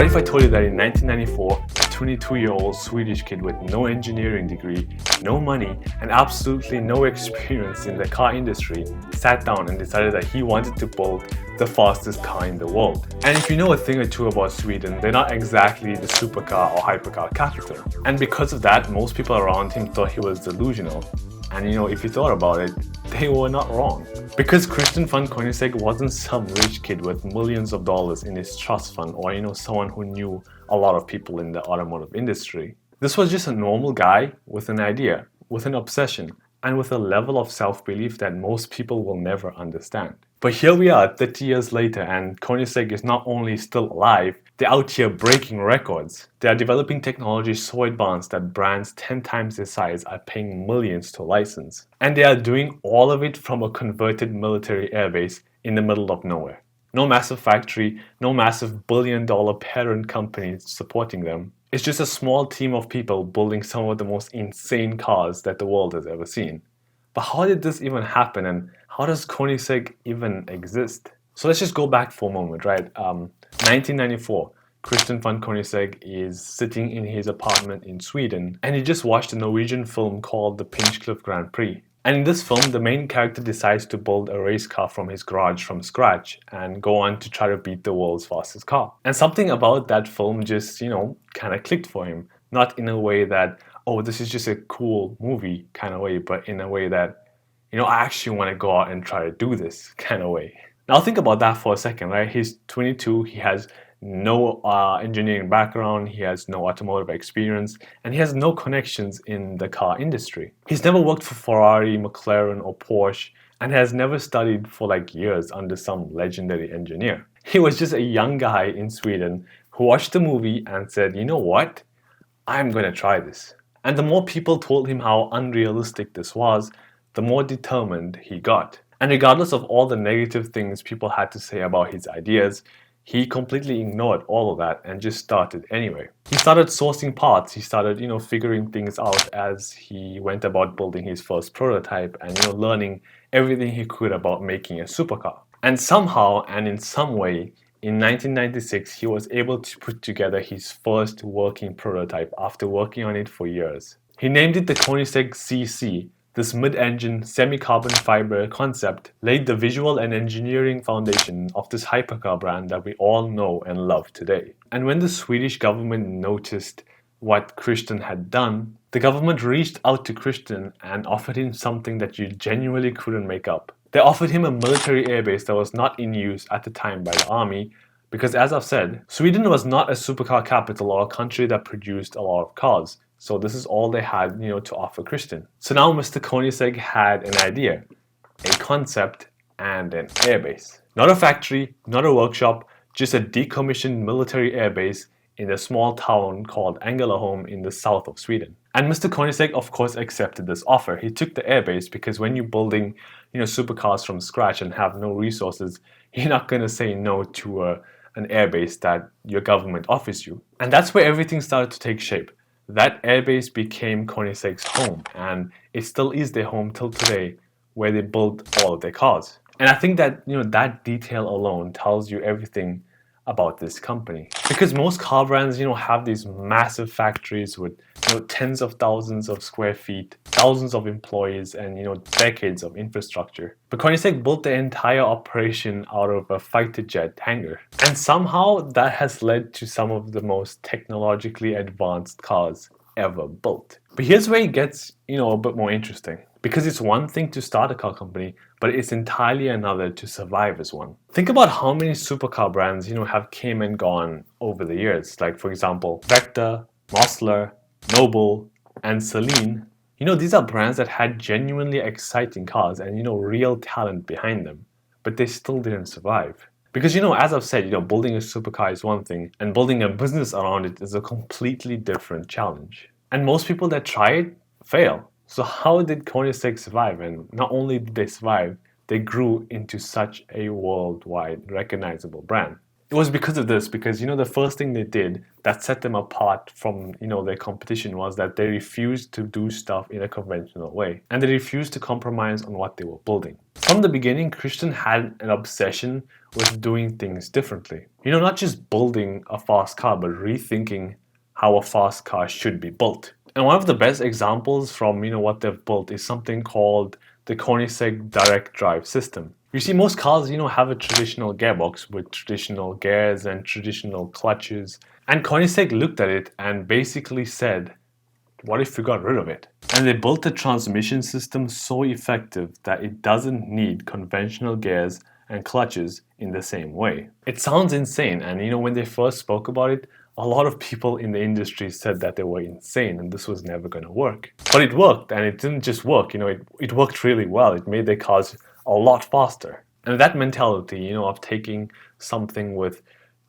What if I told you that in 1994, a 22-year-old Swedish kid with no engineering degree, no money, and absolutely no experience in the car industry sat down and decided that he wanted to build the fastest car in the world? And if you know a thing or two about Sweden, they're not exactly the supercar or hypercar capital. And because of that, most people around him thought he was delusional. And if you thought about it, they were not wrong. Because Christian von Koenigsegg wasn't some rich kid with millions of dollars in his trust fund or someone who knew a lot of people in the automotive industry. This was just a normal guy with an idea, with an obsession, and with a level of self-belief that most people will never understand. But here we are 30 years later, and Koenigsegg is not only still alive, they're out here breaking records. They are developing technology so advanced that brands 10 times their size are paying millions to license. And they are doing all of it from a converted military airbase in the middle of nowhere. No massive factory, no massive billion-dollar parent company supporting them. It's just a small team of people building some of the most insane cars that the world has ever seen. But how did this even happen, and how does Koenigsegg even exist? So let's just go back for a moment, right? 1994, Christian von Koenigsegg is sitting in his apartment in Sweden, and he just watched a Norwegian film called the Pinchcliffe Grand Prix. And in this film, the main character decides to build a race car from his garage from scratch and go on to try to beat the world's fastest car. And something about that film just, kind of clicked for him. Not in a way that, oh, this is just a cool movie kind of way, but in a way that, I actually want to go out and try to do this kind of way. Now think about that for a second, right? He's 22, he has no engineering background, he has no automotive experience, and he has no connections in the car industry. He's never worked for Ferrari, McLaren, or Porsche, and has never studied for years under some legendary engineer. He was just a young guy in Sweden who watched the movie and said, you know what? I'm gonna try this. And the more people told him how unrealistic this was, the more determined he got. And regardless of all the negative things people had to say about his ideas, he completely ignored all of that and just started anyway. He started sourcing parts, he started, figuring things out as he went about building his first prototype and, learning everything he could about making a supercar. And somehow and in some way, in 1996, he was able to put together his first working prototype after working on it for years. He named it the Koenigsegg CC. This mid-engine, semi-carbon fiber concept laid the visual and engineering foundation of this hypercar brand that we all know and love today. And when the Swedish government noticed what Christian had done, the government reached out to Christian and offered him something that you genuinely couldn't make up. They offered him a military airbase that was not in use at the time by the army, because as I've said, Sweden was not a supercar capital or a country that produced a lot of cars. So this is all they had, to offer Christian. So now Mr. Koenigsegg had an idea, a concept, and an airbase. Not a factory, not a workshop, just a decommissioned military airbase in a small town called Ängelholm in the south of Sweden. And Mr. Koenigsegg, of course, accepted this offer. He took the airbase because when you're building, supercars from scratch and have no resources, you're not going to say no to an airbase that your government offers you. And that's where everything started to take shape. That airbase became Koenigsegg's home, and it still is their home till today, where they build all of their cars. And I think that that detail alone tells you everything about this company. Because most car brands have these massive factories with tens of thousands of square feet, thousands of employees, and decades of infrastructure. But Koenigsegg built the entire operation out of a fighter jet hangar. And somehow that has led to some of the most technologically advanced cars ever built. But here's where it gets a bit more interesting. Because it's one thing to start a car company, but it's entirely another to survive as one. Think about how many supercar brands have came and gone over the years. Like for example, Vector, Mosler, Noble, and Celine. These are brands that had genuinely exciting cars and real talent behind them, but they still didn't survive. Because as I've said, building a supercar is one thing, and building a business around it is a completely different challenge. And most people that try it fail. So how did Koenigsegg survive? And not only did they survive, they grew into such a worldwide recognizable brand. It was because of this, because the first thing they did that set them apart from their competition was that they refused to do stuff in a conventional way, and they refused to compromise on what they were building. From the beginning, Christian had an obsession with doing things differently. Not just building a fast car, but rethinking how a fast car should be built. And one of the best examples from what they've built is something called the Koenigsegg direct drive system. You see, most cars have a traditional gearbox with traditional gears and traditional clutches. And Koenigsegg looked at it and basically said, what if we got rid of it? And they built a transmission system so effective that it doesn't need conventional gears and clutches in the same way. It sounds insane, and when they first spoke about it, a lot of people in the industry said that they were insane and this was never going to work. But it worked, and it didn't just work, it worked really well. It made their cars a lot faster. And that mentality, of taking something with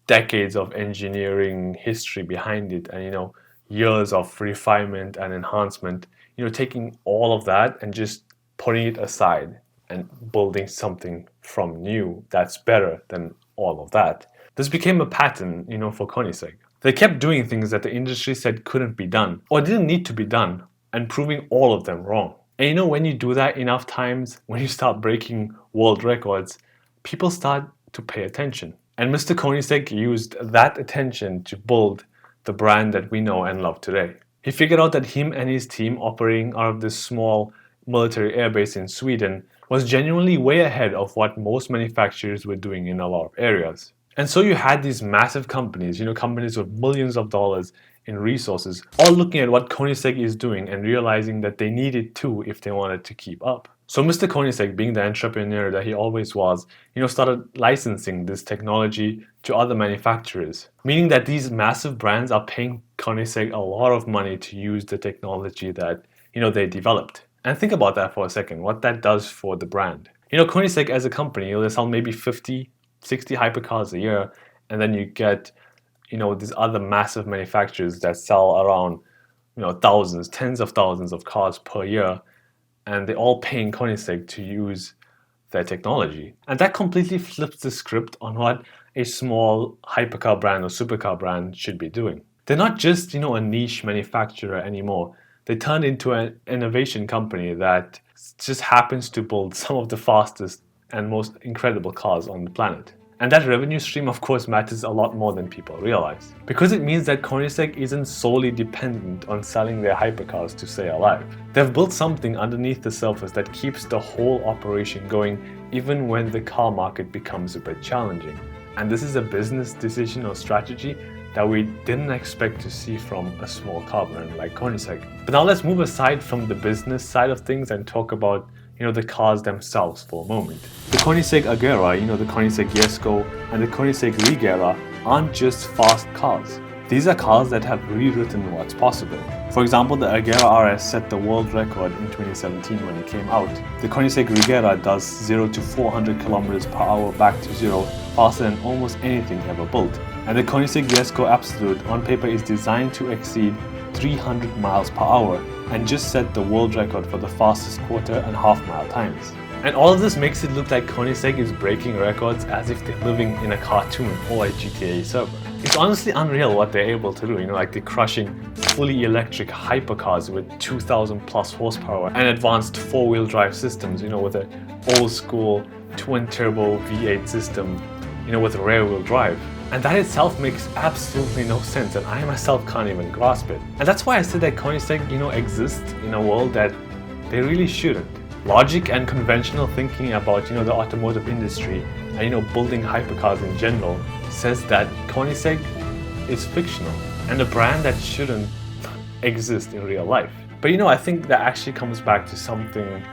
decades of engineering history behind it and, years of refinement and enhancement, taking all of that and just putting it aside and building something from new that's better than all of that. This became a pattern, for Koenigsegg. They kept doing things that the industry said couldn't be done or didn't need to be done and proving all of them wrong. And when you do that enough times, when you start breaking world records, people start to pay attention. And Mr. Koenigsegg used that attention to build the brand that we know and love today. He figured out that him and his team operating out of this small military airbase in Sweden was genuinely way ahead of what most manufacturers were doing in a lot of areas. And so you had these massive companies, companies with millions of dollars in resources, all looking at what Koenigsegg is doing and realizing that they needed to if they wanted to keep up. So Mr. Koenigsegg, being the entrepreneur that he always was, started licensing this technology to other manufacturers, meaning that these massive brands are paying Koenigsegg a lot of money to use the technology that, they developed. And think about that for a second, what that does for the brand. Koenigsegg as a company, they sell maybe 50, 60 hypercars a year, and then you get these other massive manufacturers that sell around thousands, tens of thousands of cars per year, and they're all paying Koenigsegg to use their technology. And that completely flips the script on what a small hypercar brand or supercar brand should be doing. They're not just a niche manufacturer anymore. They turned into an innovation company that just happens to build some of the fastest and most incredible cars on the planet. And that revenue stream, of course, matters a lot more than people realize, because it means that Koenigsegg isn't solely dependent on selling their hypercars to stay alive. They've built something underneath the surface that keeps the whole operation going even when the car market becomes a bit challenging. And this is a business decision or strategy that we didn't expect to see from a small car brand like Koenigsegg. But now let's move aside from the business side of things and talk about the cars themselves for a moment. The Koenigsegg Agera, the Koenigsegg Jesko, and the Koenigsegg Regera aren't just fast cars. These are cars that have rewritten what's possible. For example, the Agera RS set the world record in 2017 when it came out. The Koenigsegg Regera does 0 to 400 kilometers per hour back to zero faster than almost anything ever built. And the Koenigsegg Jesko Absolute on paper is designed to exceed 300 miles per hour and just set the world record for the fastest quarter and half mile times. And all of this makes it look like Koenigsegg is breaking records as if they're living in a cartoon or a GTA server. It's honestly unreal what they're able to do, like they're crushing fully electric hypercars with 2,000 plus horsepower and advanced four-wheel drive systems, with an old school twin turbo V8 system, with rear wheel drive. And that itself makes absolutely no sense, and I myself can't even grasp it. And that's why I said that Koenigsegg, exists in a world that they really shouldn't. Logic and conventional thinking about, the automotive industry and, building hypercars in general says that Koenigsegg is fictional and a brand that shouldn't exist in real life. But I think that actually comes back to something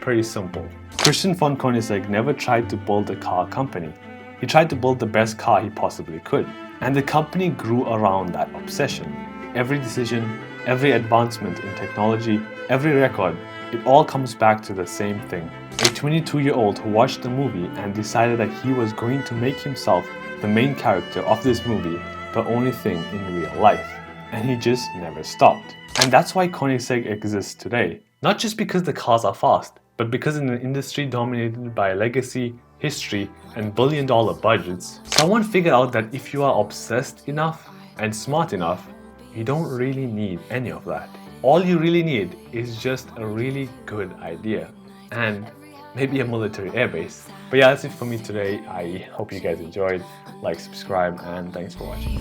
pretty simple. Christian von Koenigsegg never tried to build a car company. He tried to build the best car he possibly could. And the company grew around that obsession. Every decision, every advancement in technology, every record, it all comes back to the same thing. A 22-year-old who watched the movie and decided that he was going to make himself the main character of this movie, the only thing in real life. And he just never stopped. And that's why Koenigsegg exists today. Not just because the cars are fast, but because in an industry dominated by legacy, history, and billion-dollar budgets, someone figured out that if you are obsessed enough and smart enough, you don't really need any of that. All you really need is just a really good idea and maybe a military airbase. But yeah, that's it for me today. I hope you guys enjoyed. Like, subscribe, and thanks for watching.